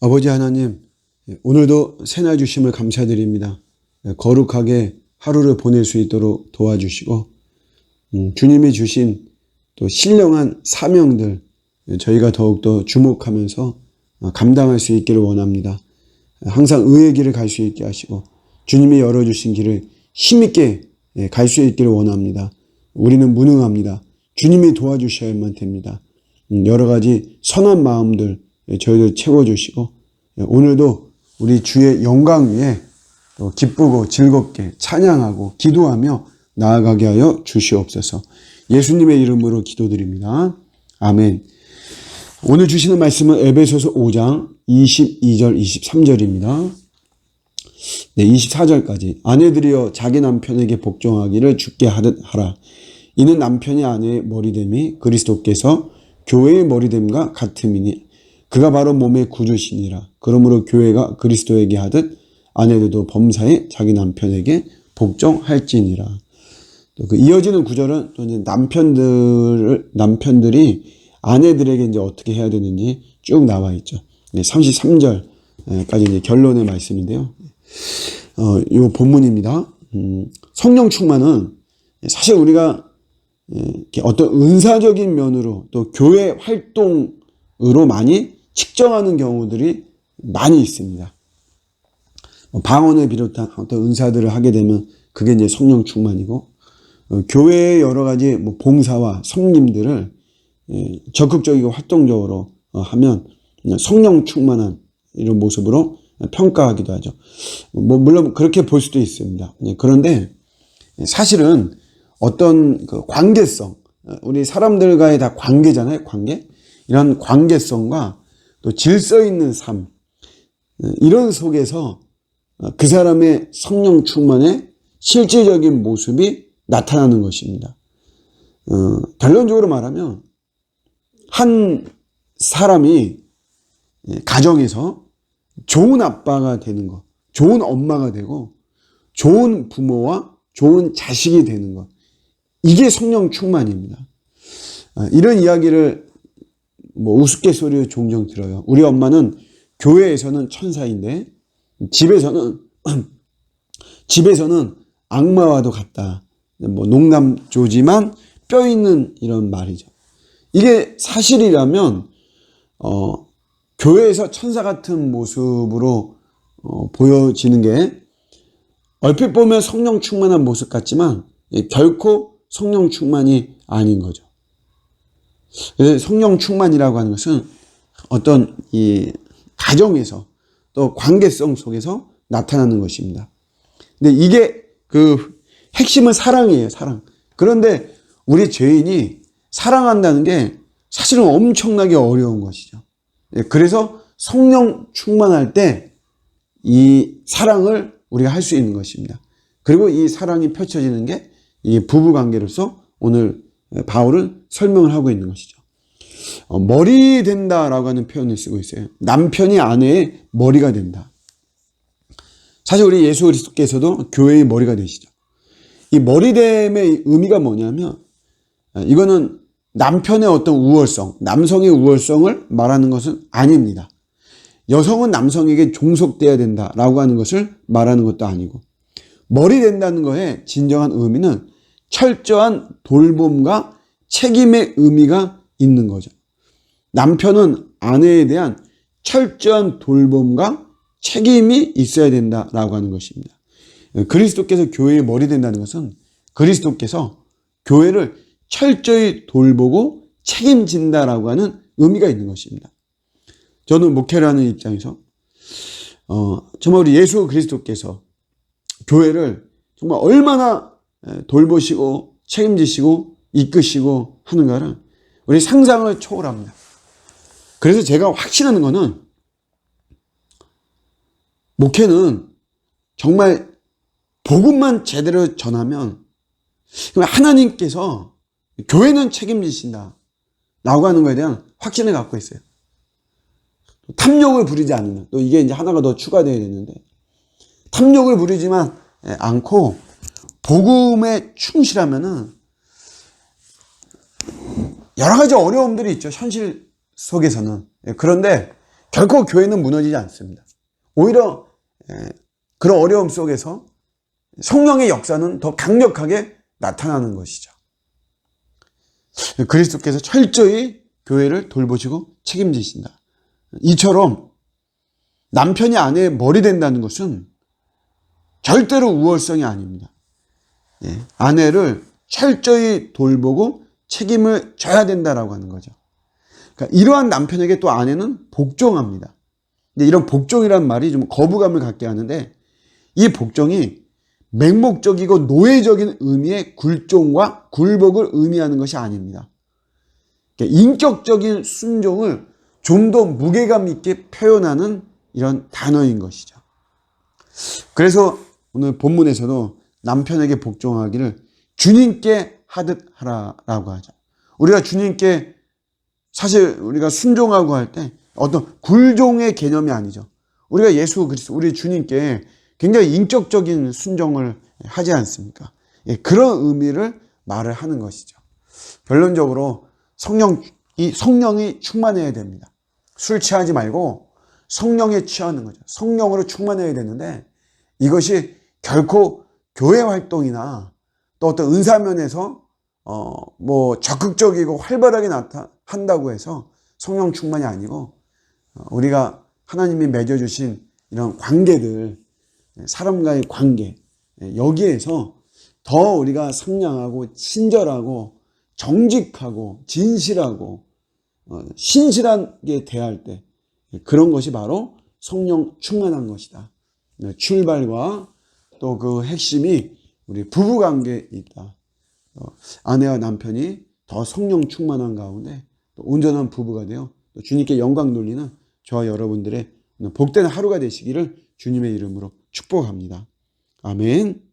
아버지 하나님, 오늘도 새날 주심을 감사드립니다. 거룩하게 하루를 보낼 수 있도록 도와주시고, 주님이 주신 또 신령한 사명들 저희가 더욱더 주목하면서 감당할 수 있기를 원합니다. 항상 의의 길을 갈 수 있게 하시고 주님이 열어주신 길을 힘있게 갈 수 있기를 원합니다. 우리는 무능합니다. 주님이 도와주셔야만 됩니다. 여러 가지 선한 마음들 저희를 채워주시고 오늘도 우리 주의 영광 위에 기쁘고 즐겁게 찬양하고 기도하며 나아가게 하여 주시옵소서. 예수님의 이름으로 기도드립니다. 아멘. 오늘 주시는 말씀은 에베소서 5장 22절 23절입니다. 24절까지 아내들이여 자기 남편에게 복종하기를 주께 하듯 하라. 이는 남편이 아내의 머리됨이 그리스도께서 교회의 머리됨과 같음이니 그가 바로 몸의 구주시니라. 그러므로 교회가 그리스도에게 하듯 아내들도 범사에 자기 남편에게 복종할지니라. 또 그 이어지는 구절은 또 이제 남편들이 아내들에게 이제 어떻게 해야 되는지 쭉 나와 있죠. 33절까지 이제 결론의 말씀인데요. 이 본문입니다. 성령 충만은 사실 우리가 어떤 은사적인 면으로 또 교회 활동으로 많이 측정하는 경우들이 많이 있습니다. 방언을 비롯한 어떤 은사들을 하게 되면 그게 이제 성령 충만이고, 교회의 여러 가지 봉사와 섬김들을 적극적이고 활동적으로 하면 성령 충만한 이런 모습으로 평가하기도 하죠. 물론 그렇게 볼 수도 있습니다. 그런데 사실은 어떤 그 관계성, 우리 사람들과의 다 관계잖아요. 관계. 이런 관계성과 또 질서 있는 삶, 이런 속에서 그 사람의 성령 충만의 실질적인 모습이 나타나는 것입니다. 결론적으로 말하면 한 사람이 가정에서 좋은 아빠가 되는 것, 좋은 엄마가 되고 좋은 부모와 좋은 자식이 되는 것, 이게 성령 충만입니다. 이런 이야기를 우스갯소리로 종종 들어요. 우리 엄마는 교회에서는 천사인데 집에서는 악마와도 같다. 농담조지만 뼈 있는 이런 말이죠. 이게 사실이라면 교회에서 천사 같은 모습으로 보여지는 게 얼핏 보면 성령 충만한 모습 같지만 결코 성령 충만이 아닌 거죠. 성령 충만이라고 하는 것은 어떤 이 가정에서 또 관계성 속에서 나타나는 것입니다. 근데 이게 그 핵심은 사랑이에요, 사랑. 그런데 우리 죄인이 사랑한다는 게 사실은 엄청나게 어려운 것이죠. 그래서 성령 충만할 때 이 사랑을 우리가 할 수 있는 것입니다. 그리고 이 사랑이 펼쳐지는 게 이 부부 관계로서 오늘 바울은 설명을 하고 있는 것이죠. 머리 된다라고 하는 표현을 쓰고 있어요. 남편이 아내의 머리가 된다. 사실 우리 예수 그리스도께서도 교회의 머리가 되시죠. 이 머리됨의 의미가 뭐냐면 이거는 남편의 어떤 우월성, 남성의 우월성을 말하는 것은 아닙니다. 여성은 남성에게 종속돼야 된다라고 하는 것을 말하는 것도 아니고, 머리 된다는 것의 진정한 의미는 철저한 돌봄과 책임의 의미가 있는 거죠. 남편은 아내에 대한 철저한 돌봄과 책임이 있어야 된다라고 하는 것입니다. 그리스도께서 교회의 머리 된다는 것은 그리스도께서 교회를 철저히 돌보고 책임진다라고 하는 의미가 있는 것입니다. 저는 목회를 하는 입장에서 정말 우리 예수 그리스도께서 교회를 정말 얼마나 돌보시고 책임지시고 이끄시고 하는가를 우리 상상을 초월합니다. 그래서 제가 확신하는 것은 목회는 정말 복음만 제대로 전하면 하나님께서 교회는 책임지신다 라고 하는 것에 대한 확신을 갖고 있어요. 탐욕을 부리지 않으면, 또 이게 이제 하나가 더 추가되어야 되는데, 탐욕을 부리지만 않고 복음에 충실하면은 여러 가지 어려움들이 있죠. 현실 속에서는. 그런데 결코 교회는 무너지지 않습니다. 오히려 그런 어려움 속에서 성령의 역사는 더 강력하게 나타나는 것이죠. 그리스도께서 철저히 교회를 돌보시고 책임지신다. 이처럼 남편이 아내의 머리 된다는 것은 절대로 우월성이 아닙니다. 아내를 철저히 돌보고 책임을 져야 된다라고 하는 거죠. 그러니까 이러한 남편에게 또 아내는 복종합니다. 근데 이런 복종이란 말이 좀 거부감을 갖게 하는데, 이 복종이 맹목적이고 노예적인 의미의 굴종과 굴복을 의미하는 것이 아닙니다. 그러니까 인격적인 순종을 좀 더 무게감 있게 표현하는 이런 단어인 것이죠. 그래서 오늘 본문에서도 남편에게 복종하기를 주님께 하듯 하라라고 하죠. 우리가 주님께 사실 우리가 순종하고 할 때 어떤 굴종의 개념이 아니죠. 우리가 예수 그리스도 우리 주님께 굉장히 인격적인 순종을 하지 않습니까? 그런 의미를 말을 하는 것이죠. 결론적으로 성령이 충만해야 됩니다. 술 취하지 말고 성령에 취하는 거죠. 성령으로 충만해야 되는데, 이것이 결코 교회 활동이나 또 어떤 은사면에서 적극적이고 활발하게 나타난다고 해서 성령 충만이 아니고, 우리가 하나님이 맺어주신 이런 관계들, 사람과의 관계, 여기에서 더 우리가 상냥하고 친절하고 정직하고 진실하고 신실하게 대할 때, 그런 것이 바로 성령 충만한 것이다. 출발과 또 그 핵심이 우리 부부관계에 있다. 아내와 남편이 더 성령 충만한 가운데 또 온전한 부부가 되어 또 주님께 영광 돌리는 저와 여러분들의 복된 하루가 되시기를 주님의 이름으로 축복합니다. 아멘.